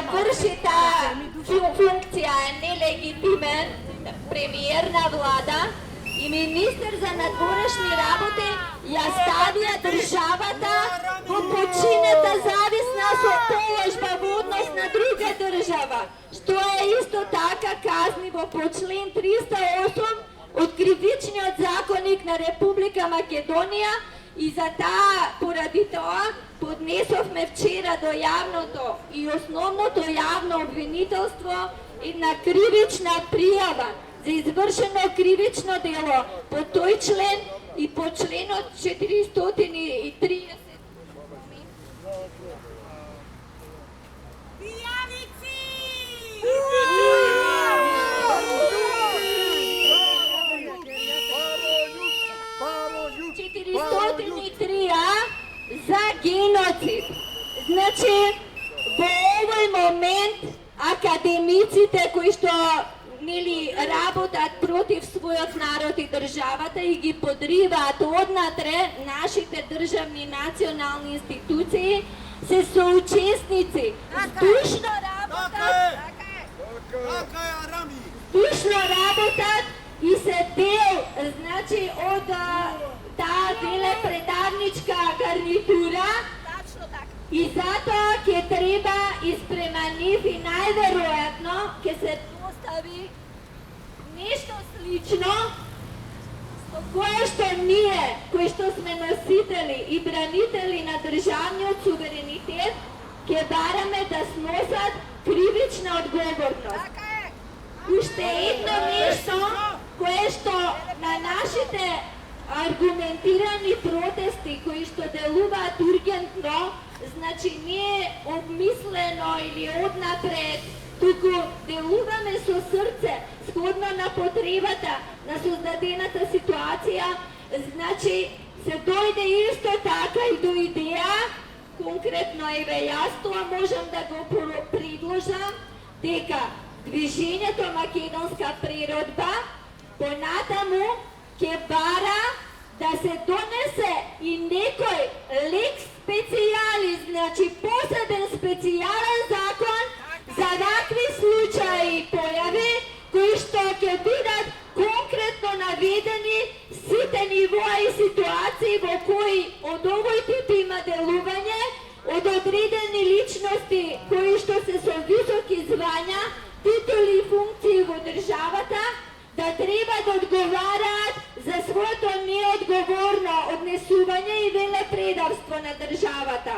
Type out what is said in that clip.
vrši ta funkcija nelegitimen premijerna vlada i minister za nadворešні работи я ставя държавата во починета зависна соположба во однос на друга држава, што е исто така казниво по член 308 од Кривичниот законник на Република Македонија и за таа поради тоа поднесовме вчера до јавното и основното јавно обвинителство една кривична пријава за извршено кривично дело по тој член и по членот 430. За геноцид. Значи, во овој момент академиците кои што работат против својот народ и државата и ги подриваат однатре нашите државни национални институции се соучесници. Душно работат и се дел, значи, од таа велепредавничка гарнитура и затоа ќе треба испрема нив и најверојатно ќе се постави нешто слично со кое што ние, кои што сме носители и бранители на државниот суверенитет, ќе бараме да сносат кривична одговорност. Уште едно нешто кое што на нашите аргументирани протести кои што делуваат ургентно, значи не обмислено или однапред, туку делуваме со срце, сходно на потребата на создадената ситуација, значи се дојде исто така и до идеја, конкретно еве јас тоа можам да го предложам, дека движењето Македонска природба понатаму ќе бара да се донесе и некој лекс специјалис, значи посебен специјален закон за вакви случаи и појави кои што ќе бидат конкретно наведени сите нивоа и ситуации во кои од овој тип има делување од одредени личности кои што се со високи звања, титули и функции во државата, да треба да одговараат за своето неодговорно однесување и велепредавство на државата.